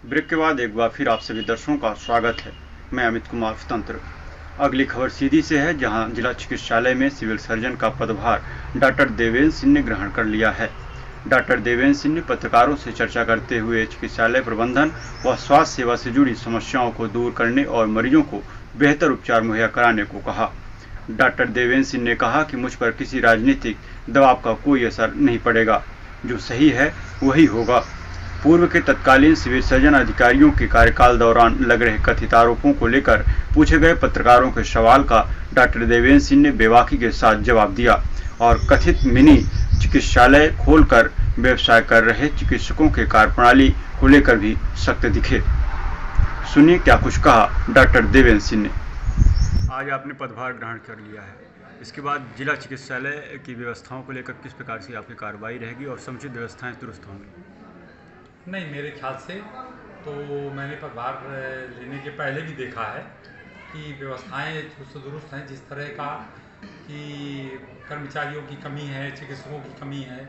Break के बाद एक बार फिर आप सभी दर्शकों का स्वागत है। मैं अमित कुमार स्वतंत्र। अगली खबर सीधी से है, जहां जिला चिकित्सालय में सिविल सर्जन का पदभार डॉक्टर देवेंद्र सिंह ने ग्रहण कर लिया है। डॉक्टर देवेंद्र सिंह ने पत्रकारों से चर्चा करते हुए चिकित्सालय प्रबंधन व स्वास्थ्य सेवा से जुड़ी समस्याओं को दूर करने और मरीजों को बेहतर उपचार मुहैया कराने को कहा। डॉक्टर देवेंद्र सिंह ने कहा कि मुझ पर किसी राजनीतिक दबाव का कोई असर नहीं पड़ेगा, जो सही है वही होगा। पूर्व के तत्कालीन सिविल सर्जन अधिकारियों के कार्यकाल दौरान लग रहे कथित आरोपों को लेकर पूछे गए पत्रकारों के सवाल का डॉक्टर देवेंद्र सिंह ने बेबाकी के साथ जवाब दिया और कथित मिनी चिकित्सालय खोलकर व्यवसाय कर रहे चिकित्सकों के कार्यप्रणाली को लेकर भी सख्त दिखे। सुनिए क्या कुछ कहा डॉक्टर देवेंद्र सिंह ने। आज आपने पदभार ग्रहण कर लिया है, इसके बाद जिला चिकित्सालय की व्यवस्थाओं को लेकर किस प्रकार से आपकी कार्रवाई रहेगी और समुचित व्यवस्थाएं दुरुस्त होंगी? नहीं, मेरे ख्याल से तो मैंने पदभार लेने के पहले भी देखा है कि व्यवस्थाएं चुस्त दुरुस्त हैं। जिस तरह का कि कर्मचारियों की कमी है, चिकित्सकों की कमी है,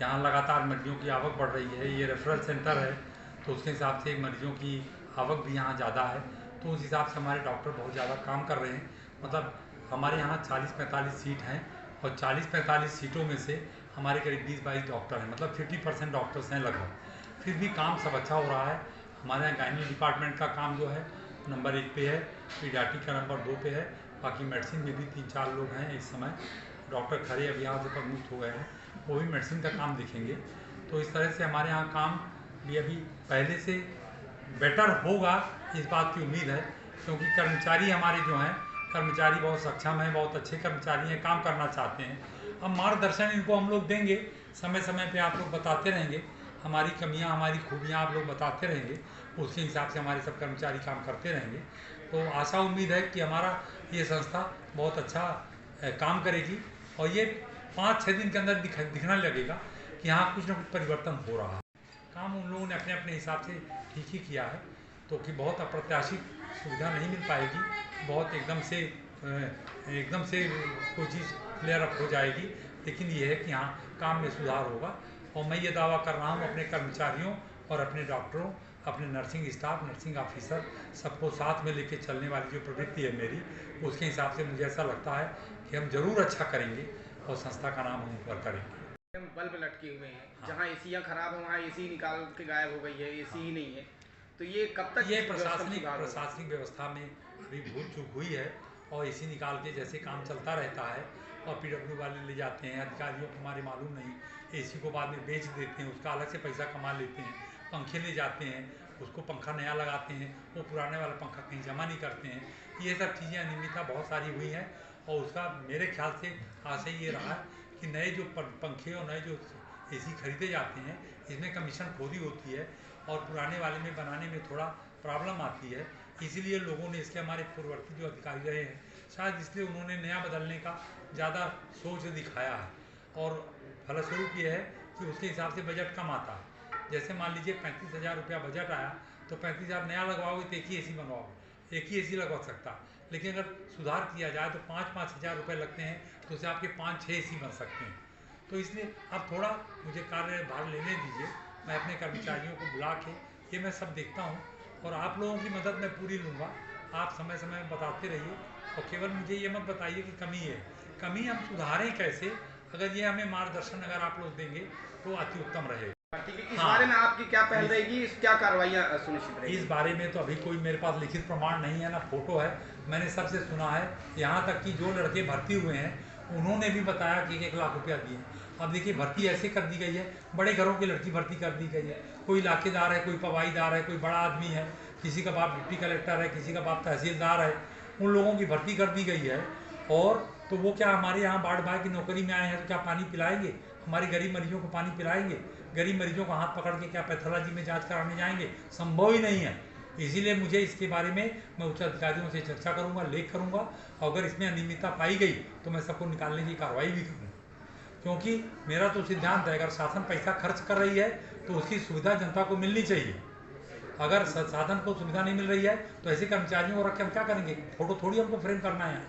यहाँ लगातार मरीजों की आवक बढ़ रही है। ये रेफरल सेंटर है तो उसके हिसाब से मरीजों की आवक भी यहाँ ज़्यादा है, तो उस हिसाब से हमारे डॉक्टर बहुत ज़्यादा काम कर रहे हैं। मतलब हमारे यहाँ 40-45 सीट हैं और 40-45 सीटों में से हमारे करीब 20-22 डॉक्टर हैं, मतलब 50% डॉक्टर्स हैं लगभग। फिर भी काम सब अच्छा हो रहा है। हमारे यहाँ गायनी डिपार्टमेंट का काम जो है नंबर 1 पे है, पीडियाट्रिक का नंबर 2 पे है, बाकी मेडिसिन में भी 3-4 लोग हैं इस समय। डॉक्टर खरे अभी यहाँ से पदमुक्त हो गए हैं, वो भी मेडिसिन का काम देखेंगे। तो इस तरह से हमारे यहाँ काम भी अभी पहले से बेटर होगा, इस बात की उम्मीद है, क्योंकि कर्मचारी हमारे जो हैं, कर्मचारी बहुत सक्षम हैं, बहुत अच्छे कर्मचारी हैं, काम करना चाहते हैं। अब मार्गदर्शन इनको हम लोग देंगे, समय समय पे आप लोग बताते रहेंगे, हमारी कमियां हमारी खूबियां आप लोग बताते रहेंगे, उसके हिसाब से हमारे सब कर्मचारी काम करते रहेंगे। तो आशा उम्मीद है कि हमारा ये संस्था बहुत अच्छा काम करेगी और ये 5-6 दिन के अंदर दिखने लगेगा कि हाँ कुछ ना कुछ परिवर्तन हो रहा है। काम उन लोगों ने अपने अपने हिसाब से ठीक ही किया है, तो कि बहुत अप्रत्याशित सुविधा नहीं मिल पाएगी, बहुत एकदम से कोई चीज़ क्लियर अप हो जाएगी, लेकिन ये है कि हाँ काम में सुधार होगा। और मैं ये दावा कर रहा हूँ अपने कर्मचारियों और अपने डॉक्टरों, अपने नर्सिंग स्टाफ, नर्सिंग ऑफिसर, सबको साथ में लेके चलने वाली जो प्रवृत्ति है मेरी, उसके हिसाब से मुझे ऐसा लगता है कि हम ज़रूर अच्छा करेंगे और संस्था का नाम हम ऊपर करेंगे। बल्ब लटके हुए हैं, हाँ। जहाँ एसियाँ खराब है वहाँ एसी निकाल के गायब हो गई है, एसी ही नहीं है। तो ये कब तक ये व्यवस्था में सुधार होगा? प्रशासनिक व्यवस्था में अभी भूल चूक हुई है और एसी निकाल के जैसे काम चलता रहता है और पीडब्ल्यू वाले ले जाते हैं, अधिकारियों को हमारे मालूम नहीं, एसी को बाद में बेच देते हैं, उसका अलग से पैसा कमा लेते हैं। पंखे ले जाते हैं, उसको पंखा नया लगाते हैं, वो पुराने वाला पंखा कहीं जमा नहीं करते हैं। ये सब चीज़ें अनियमितता बहुत सारी हुई हैं और उसका मेरे ख्याल से आशय ये रहा कि नए जो पंखे और नए जो एसी खरीदे जाते हैं, इसमें कमीशन खोरी होती है और पुराने वाले में बनाने में थोड़ा प्रॉब्लम आती है। इसीलिए लोगों ने, इसके हमारे पूर्ववर्ती जो अधिकारी रहे हैं, शायद इसलिए उन्होंने नया बदलने का ज़्यादा सोच दिखाया है और फलस्वरूप ये है कि उसके हिसाब से बजट कम आता है। जैसे मान लीजिए 35,000 रुपया बजट आया तो 35,000 नया लगवाओगे तो एक ही एसी बनवाओगे, एक ही एसी लगवा सकता। लेकिन अगर सुधार किया जाए तो 5-5 हज़ार रुपये लगते हैं, तो उससे आपके 5-6 एसी बन सकते हैं। तो इसलिए अब थोड़ा मुझे कार्यभार लेने दीजिए, मैं अपने कर्मचारियों को बुला के ये मैं सब देखता हूँ और आप लोगों की मदद मैं पूरी लूँगा। आप समय समय में बताते रहिए और केवल मुझे ये मत बताइए कि कमी है, कमी हम सुधारें कैसे, अगर ये हमें मार्गदर्शन अगर आप लोग देंगे तो अति उत्तम रहेगा। ठीक है, इस हाँ। बारे में आपकी क्या पहल रहेगी, क्या कार्रवाइयाँ सुनिश्चित रहेगी? इस बारे में तो अभी कोई मेरे पास लिखित प्रमाण नहीं है, ना फोटो है। मैंने सबसे सुना है, यहाँ तक कि जो लड़के भर्ती हुए हैं उन्होंने भी बताया कि 1 लाख रुपया दिए। अब देखिए भर्ती ऐसे कर दी गई है, बड़े घरों की लड़की भर्ती कर दी गई है, कोई इलाकेदार है, कोई पवाईदार है, कोई बड़ा आदमी है, किसी का बाप डिप्टी कलेक्टर है, किसी का बाप तहसीलदार है, उन लोगों की भर्ती कर दी गई है। और तो वो क्या हमारे यहाँ बाढ़ भाई की नौकरी में आए हैं तो क्या पानी पिलाएंगे? हमारी गरीब मरीजों को पानी पिलाएंगे? गरीब मरीजों का हाथ पकड़ के क्या पैथोलॉजी में जांच कराने जाएंगे? संभव ही नहीं है। इसीलिए मुझे इसके बारे में मैं उच्च अधिकारियों से चर्चा करूंगा, लेख करूंगा और अगर इसमें अनियमितता पाई गई तो मैं सबको निकालने की कार्रवाई भी करूँगा। क्योंकि मेरा तो सिद्धांत है, अगर शासन पैसा खर्च कर रही है तो उसकी सुविधा जनता को मिलनी चाहिए। अगर साधन को सुविधा नहीं मिल रही है तो ऐसे कर्मचारियों को रख के हम क्या करेंगे? फोटो थोड़ी हमको फ्रेम करना है।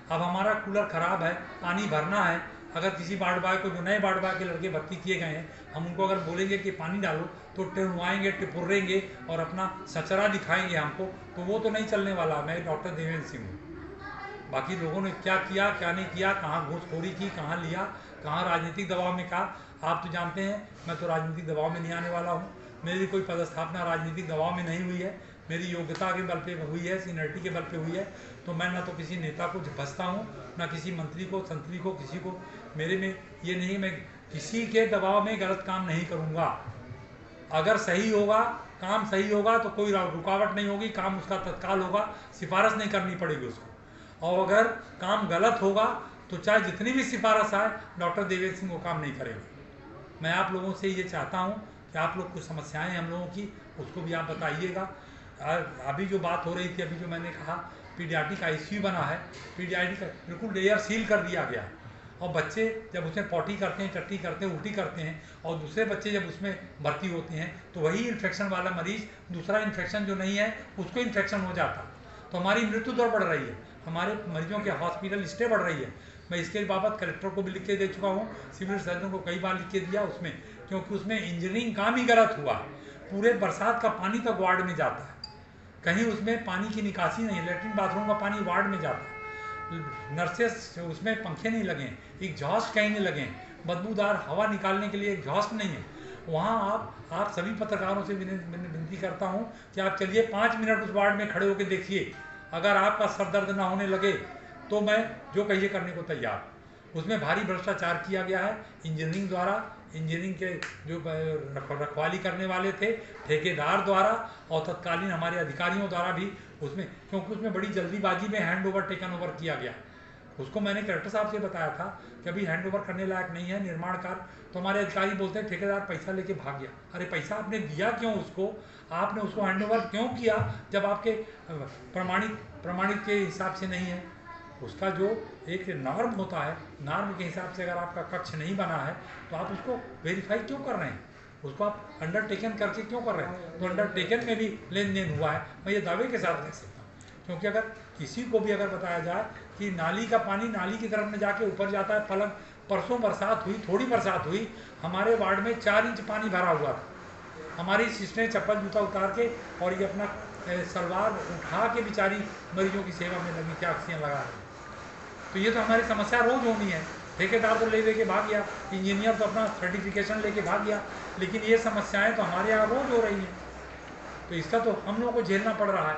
अब हमारा कूलर ख़राब है, पानी भरना है, अगर किसी वार्ड बॉय को, जो नए वार्ड बॉय के लड़के भर्ती किए गए हैं, हम उनको अगर बोलेंगे कि पानी डालो तो टिपुआएंगे, टिपुरेंगे और अपना सचरा दिखाएंगे हमको, तो वो तो नहीं चलने वाला। मैं डॉक्टर देवेंद्र सिंह हूँ। बाकी लोगों ने क्या किया क्या नहीं किया, कहाँ घूसखोरी की, कहाँ लिया, कहाँ राजनीतिक दबाव में कहा, आप तो जानते हैं। मैं तो राजनीतिक दबाव में नहीं आने वाला हूँ। मेरी कोई पदस्थापना राजनीतिक दबाव में नहीं हुई है, मेरी योग्यता के बल पे हुई है, सीनियरिटी के बल पे हुई है। तो मैं ना तो किसी नेता को फंसता हूँ, ना किसी मंत्री को, संतरी को, किसी को। मेरे में ये नहीं, मैं किसी के दबाव में गलत काम नहीं करूँगा। अगर सही होगा, काम सही होगा तो कोई रुकावट नहीं होगी, काम उसका तत्काल होगा, सिफारिश नहीं करनी पड़ेगी उसको। और अगर काम गलत होगा तो चाहे जितनी भी सिफारिश आए, डॉक्टर देवेंद्र सिंह वो काम नहीं करेंगे। मैं आप लोगों से ये चाहता हूँ कि आप लोग कुछ समस्याएं हम लोगों की, उसको भी आप बताइएगा। अभी जो बात हो रही थी, अभी जो मैंने कहा पीडियाट्रिक ICU बना है, पीडियाट्रिक बिल्कुल एयर सील कर दिया गया। और बच्चे जब उसमें पॉटी करते हैं, टट्टी करते हैं, उल्टी करते हैं, और दूसरे बच्चे जब उसमें भर्ती होते हैं तो वही इन्फेक्शन वाला मरीज दूसरा इन्फेक्शन जो नहीं है उसको इन्फेक्शन हो जाता। तो हमारी मृत्यु दर बढ़ रही है, हमारे मरीजों के हॉस्पिटल स्टे बढ़ रही है। मैं इसके बाबत कलेक्टर को भी लिख के दे चुका हूँ, सिविल सर्जन को कई बार लिख के दिया उसमें, क्योंकि उसमें इंजीनियरिंग काम ही गलत हुआ। पूरे बरसात का पानी तक वार्ड में जाता है, कहीं उसमें पानी की निकासी नहीं, लेटरिन बाथरूम का पानी वार्ड में जाता है। नर्सेस उसमें पंखे नहीं लगे, एग्जॉस्ट कहीं नहीं लगे, बदबूदार हवा निकालने के लिए एग्जॉस्ट नहीं है वहाँ। आप सभी पत्रकारों से विनती करता हूँ कि आप चलिए 5 मिनट उस वार्ड में खड़े होकर देखिए। अगर आपका सर दर्द ना होने लगे तो मैं जो कहिए करने को तैयार। उसमें भारी भ्रष्टाचार किया गया है इंजीनियरिंग द्वारा, इंजीनियरिंग के जो रखवाली करने वाले थे ठेकेदार द्वारा, और तत्कालीन हमारे अधिकारियों द्वारा भी उसमें, क्योंकि उसमें बड़ी जल्दीबाजी में हैंड ओवर टेकन ओवर किया गया। उसको मैंने कलेक्टर साहब से बताया था कि अभी हैंड ओवर करने लायक नहीं है निर्माण कार्य। तो हमारे अधिकारी बोलते हैं ठेकेदार पैसा लेके भाग गया। अरे पैसा आपने दिया क्यों उसको, आपने उसको हैंड ओवर क्यों किया जब आपके प्रमाणित के हिसाब से नहीं है। उसका जो एक नॉर्म होता है, नॉर्म के हिसाब से अगर आपका कक्ष नहीं बना है तो आप उसको वेरीफाई क्यों कर रहे हैं, उसको आप अंडरटेकन करके क्यों कर रहे हैं। तो अंडरटेकन में भी लेन देन हुआ है, मैं ये दावे के साथ कह सकता हूँ। क्योंकि अगर किसी को भी अगर बताया जाए कि नाली का पानी नाली की तरफ में जाके ऊपर जाता है, पलंग परसों बरसात हुई, थोड़ी बरसात हुई, हमारे वार्ड में 4 इंच पानी भरा हुआ था। हमारी सिस्टरें चप्पल जूता उतार के और ये अपना सलवार उठा के बेचारी मरीजों की सेवा में लगी, क्या ऑक्सीजन लगा रही। तो ये तो हमारी समस्या रोज होनी है। ठेकेदार तो ले के भाग गया, इंजीनियर तो अपना सर्टिफिकेशन लेके भाग गया, लेकिन ये समस्याएं तो हमारे यहाँ रोज हो रही हैं। तो इसका तो हम लोगों को झेलना पड़ रहा है,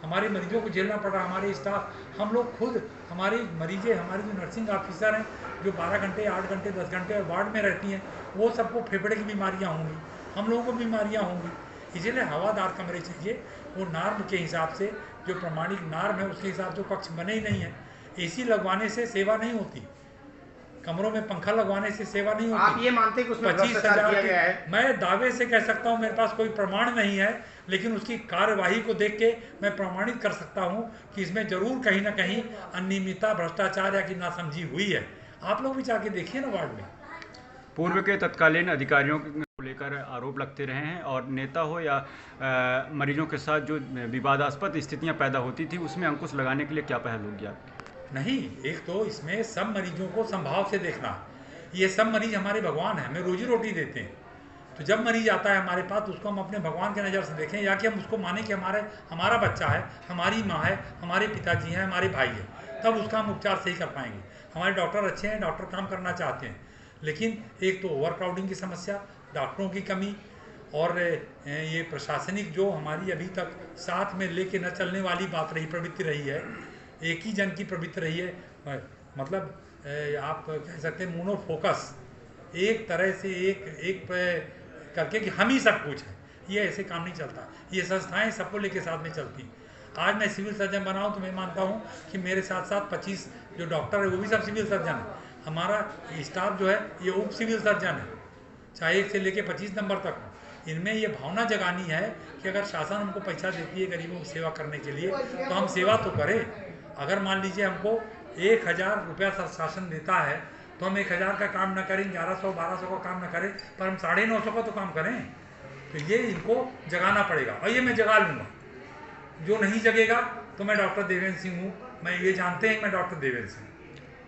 हमारे मरीजों को झेलना पड़ रहा है, हमारे स्टाफ, हम लोग खुद, हमारी मरीजें, हमारी जो नर्सिंग ऑफिसर हैं जो 12 घंटे 8 घंटे 10 घंटे वार्ड में रहती हैं, वो सबको फेफड़े की बीमारियाँ होंगी, हम लोगों को बीमारियाँ होंगी। इसीलिए हवादार कमरे चाहिए, वो नार्म के हिसाब से, जो प्रमाणिक नार्म है उसके हिसाब से कक्ष बने ही नहीं है। AC लगवाने से सेवा नहीं होती, कमरों में पंखा लगवाने से सेवा नहीं होती। आप ये मानते हैं कि उसमें 25,000 किया गया है? मैं दावे से कह सकता हूं, मेरे पास कोई प्रमाण नहीं है, लेकिन उसकी कार्यवाही को देख के मैं प्रमाणित कर सकता हूं कि इसमें जरूर कहीं ना कहीं अनियमितता, भ्रष्टाचार या कि नासमझी हुई है। आप लोग भी जाके देखिए ना वार्ड में। पूर्व के तत्कालीन अधिकारियों को लेकर आरोप लगते रहे हैं, और नेता हो या मरीजों के साथ जो विवादास्पद स्थितियां पैदा होती थी उसमें अंकुश लगाने के लिए क्या पहल होगी आपकी? नहीं, एक तो इसमें सब मरीजों को संभाव से देखना। ये सब मरीज हमारे भगवान हैं, हमें रोजी रोटी देते हैं। तो जब मरीज आता है हमारे पास तो उसको हम अपने भगवान की नज़र से देखें, या कि हम उसको माने कि हमारा बच्चा है, हमारी माँ है, हमारे पिताजी हैं, हमारे भाई हैं, तब उसका हम उपचार सही कर पाएंगे। हमारे डॉक्टर अच्छे हैं, डॉक्टर काम करना चाहते हैं, लेकिन एक तो ओवर क्राउडिंग की समस्या, डॉक्टरों की कमी, और ये प्रशासनिक जो हमारी अभी तक साथ में लेके न चलने वाली बात रही, प्रवृत्ति रही है, एक ही जन की प्रवृत्ति रही है। मतलब आप कह सकते हैं मोनोफोकस, एक तरह से एक करके कि हम ही सब कुछ हैं, ये ऐसे काम नहीं चलता। ये संस्थाएं सबको लेके साथ में चलती। आज मैं सिविल सर्जन बना हूँ तो मैं मानता हूँ कि मेरे साथ साथ 25 जो डॉक्टर है वो भी सब सिविल सर्जन है। हमारा स्टाफ जो है ये उप सिविल सर्जन है, चाहे 1 से लेके 25 नंबर तक हो। इनमें ये भावना जगानी है कि अगर शासन हमको पैसा देती है गरीबों की सेवा करने के लिए तो हम सेवा तो करें। अगर मान लीजिए हमको 1000 रुपया शासन देता है तो हम 1000 का काम न करें, 1100-1200 का काम न करें, पर हम 950 का तो काम करें। तो ये इनको जगाना पड़ेगा, और ये मैं जगा लूँगा। जो नहीं जगेगा तो मैं डॉक्टर देवेंद्र सिंह हूँ, मैं ये जानते हैं मैं डॉक्टर देवेंद्र सिंह।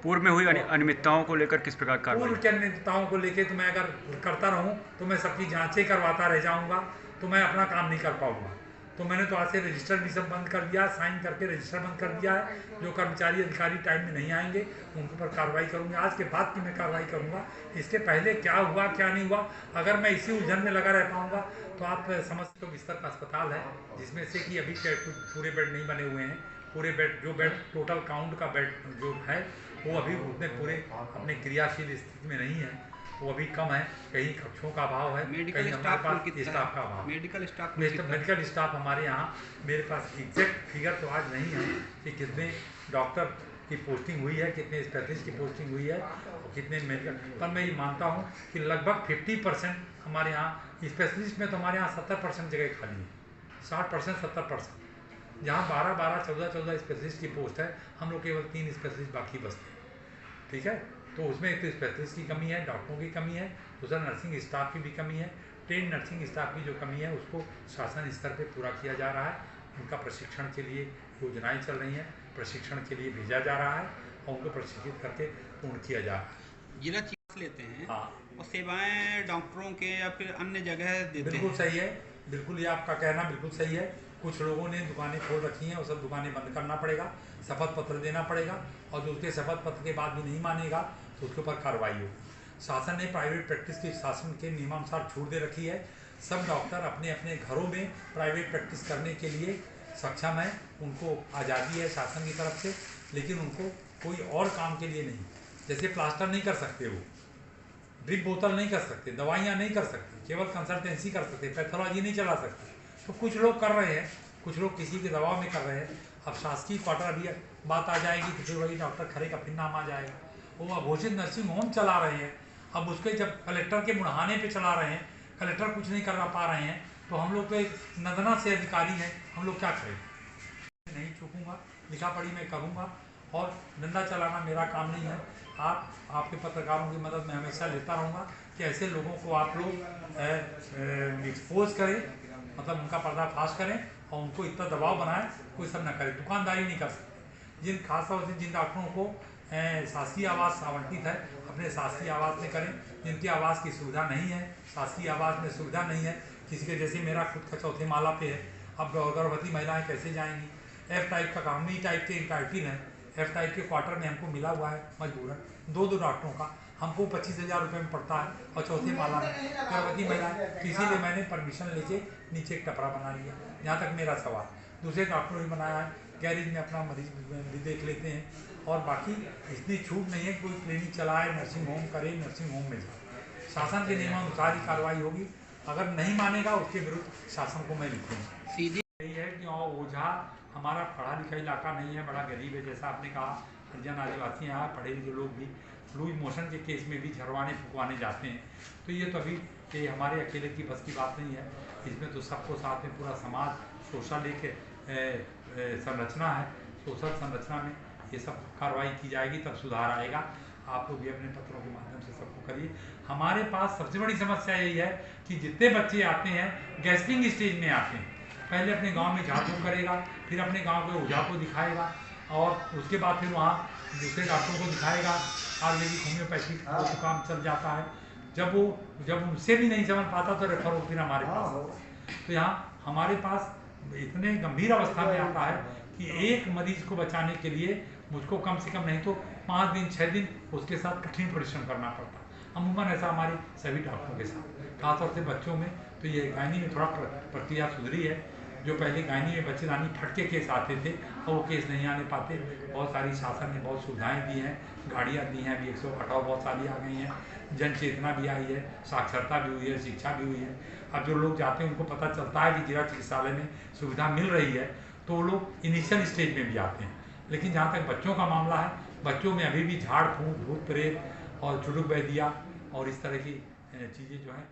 पूर्व में हुई अनियमितताओं को लेकर किस प्रकार कार्रवाई? पूर्व की अनियमितताओं को लेकर तो मैं अगर करता रहूं तो मैं सबकी जांचें करवाता रह जाऊंगा, तो मैं अपना काम नहीं कर पाऊंगा। तो मैंने तो आज से रजिस्टर भी सब बंद कर दिया, साइन करके रजिस्टर बंद कर दिया है। जो कर्मचारी अधिकारी टाइम में नहीं आएंगे उनके ऊपर कार्रवाई करूंगा। आज के बाद की मैं कार्रवाई करूंगा। इसके पहले क्या हुआ क्या नहीं हुआ, अगर मैं इसी उलझन में लगा रह पाऊंगा तो आप समझ तो बिस्तर का अस्पताल है, जिसमें से कि अभी पूरे बेड नहीं बने हुए हैं। पूरे बेड जो बेड टोटल काउंट का बेड जो है वो अभी उतने पूरे अपने क्रियाशील स्थिति में नहीं है, वो अभी कम है। कहीं कक्षों का अभाव है, कहीं हमारे पास स्टाफ का अभाव। मेडिकल स्टाफ हमारे यहाँ, मेरे पास एग्जैक्ट फिगर तो आज नहीं है कि कितने डॉक्टर की पोस्टिंग हुई है, कितने स्पेशलिस्ट की पोस्टिंग हुई है और कितने मेडिकल, पर मैं ये मानता हूँ कि लगभग 50% हमारे यहाँ स्पेशलिस्ट में तो हमारे यहाँ 70% जगह खाली है। 60% 70%, जहाँ 12 14 स्पेशलिस्ट की पोस्ट है, हम लोग केवल 3 स्पेशलिस्ट बाकी बचते हैं। ठीक है, तो उसमें एक तो स्पेशलिस्ट की कमी है, डॉक्टरों की कमी है, दूसरा नर्सिंग स्टाफ की भी कमी है। ट्रेन नर्सिंग स्टाफ की जो कमी है उसको शासन स्तर पे पूरा किया जा रहा है। उनका प्रशिक्षण के लिए योजनाएं चल रही हैं, प्रशिक्षण के लिए भेजा जा रहा है और उनको प्रशिक्षित करके पूर्ण किया जा रहा है। जिला चिकित्सक लेते हैं हाँ, और सेवाएं डॉक्टरों के या फिर अन्य जगह देते हैं। बिल्कुल सही है, बिल्कुल ये आपका कहना बिल्कुल सही है। कुछ लोगों ने दुकानें खोल रखी हैं, वो सब दुकानें बंद करना पड़ेगा, शपथ पत्र देना पड़ेगा, और जो उसके शपथ पत्र के बाद भी नहीं मानेगा तो उसके ऊपर कार्रवाई होगी। शासन ने प्राइवेट प्रैक्टिस की शासन के नियमानुसार छूट दे रखी है। सब डॉक्टर अपने अपने घरों में प्राइवेट प्रैक्टिस करने के लिए सक्षम है, उनको आज़ादी है शासन की तरफ से, लेकिन उनको कोई और काम के लिए नहीं। जैसे प्लास्टर नहीं कर सकते, वो ड्रिप बोतल नहीं कर सकते, दवाइयाँ नहीं कर सकते, केवल कंसल्टेंसी कर सकते, पैथोलॉजी नहीं चला सकते। तो कुछ लोग कर रहे हैं, कुछ लोग किसी के दबाव में कर रहे हैं। अब शासकीय क्वार्टर अभी बात आ जाएगी तो फिर वही डॉक्टर खरे का फिर नाम आ जाएगा। वो अघोषित नर्सिंग होम चला रहे हैं, अब उसके जब कलेक्टर के मुढ़ाने पे चला रहे हैं, कलेक्टर कुछ नहीं कर पा रहे हैं, तो हम लोग तो एक नदना से अधिकारी हैं, हम लोग क्या करें। नहीं चूकूंगा, लिखा पढ़ी मैं करूँगा, और डंडा चलाना मेरा काम नहीं है। आपके पत्रकारों की मदद मैं हमेशा लेता रहूँगा कि ऐसे लोगों को आप लोग एक्सपोज करें, मतलब उनका पर्दाफाश करें और उनको इतना दबाव बनाएं, कोई सब ना करे। दुकानदारी नहीं कर सकते। जिन खासतौर से जिन डॉक्टरों को शासकीय आवास आवंटित है, अपने शासकीय आवास में करें। जिनकी आवास की सुविधा नहीं है, शासकीय आवास में सुविधा नहीं है, किसी के जैसे मेरा खुद का चौथे माला पे है, अब गर्भवती महिलाएं कैसे जाएंगी। F टाइप का काम, E टाइप के इंटाइटिल है, F टाइप के क्वार्टर में हमको मिला हुआ है मजबूरन, दो डॉक्टरों का, हमको 25,000 रुपये में पड़ता है, और चौथे माला में गर्भवती महिलाएं। तो इसीलिए मैंने परमिशन लेके नीचे एक टपरा बना लिया। जहाँ तक मेरा सवाल, दूसरे डॉक्टरों ने बनाया है, गैरेज में अपना मरीज भी देख लेते हैं, और बाकी इतनी छूट नहीं है कि कोई क्लिनिक चलाए, नर्सिंग होम करे, नर्सिंग होम में जाए। शासन के नियमानुसार ही कार्रवाई होगी। अगर नहीं मानेगा उसके विरुद्ध शासन को मैं लिखूँगा। सीधी यही है कि ओझा हमारा पढ़ा लिखा इलाका नहीं है, बड़ा गरीब है। जैसा आपने कहा, हरिजन आदिवासी यहाँ पढ़े लिखे लोग भी लूज मोशन के केस में भी झड़वाने फुकवाने जाते हैं। तो ये तो अभी ये हमारे अकेले की बस की बात नहीं है, इसमें तो सबको साथ में पूरा समाज सोशल एक संरचना है, सोशल संरचना में ये सब कार्रवाई की जाएगी, तब सुधार आएगा। आप लोग भी अपने पत्रों के माध्यम से सबको करिए। हमारे पास सबसे बड़ी समस्या यही है कि जितने बच्चे आते हैं गैस्ट्रिंग स्टेज में आते हैं, पहले अपने गांव में झाड़ फूक करेगा, फिर अपने गांव के ओझा को दिखाएगा, और उसके बाद फिर वहाँ दूसरे डॉक्टरों को दिखाएगा। आयुर्वेदिक होम्योपैथिक तो काम चल जाता है। जब उनसे भी नहीं समझ पाता तो रेफर फिर हमारे पास। तो यहाँ हमारे पास इतने गंभीर अवस्था में आता है कि एक मरीज को बचाने के लिए मुझको कम से कम नहीं तो 5 दिन 6 दिन उसके साथ कठिन परिश्रम करना पड़ता। अमूमन ऐसा हमारे सभी डॉक्टरों के साथ, खासतौर से बच्चों में। तो ये गायनी में थोड़ा प्रक्रिया सुधरी है। जो पहले गायनी में बच्चेदानी फटके केस आते थे और वो केस नहीं आने पाते। बहुत सारी शासन ने बहुत सुविधाएं दी हैं, गाड़ियाँ दी हैं, अभी 118 बहुत सारी आ गई हैं, जन चेतना भी आई है, साक्षरता भी हुई है, शिक्षा भी हुई है। अब जो लोग जाते हैं उनको पता चलता है कि जिला चिकित्सालय में सुविधा मिल रही है, तो वो लोग इनिशियल स्टेज में भी आते हैं। लेकिन जहाँ तक बच्चों का मामला है, बच्चों में अभी भी झाड़ फूंक, भूत प्रेत और चुड़ुक बैदिया और इस तरह की चीज़ें जो हैं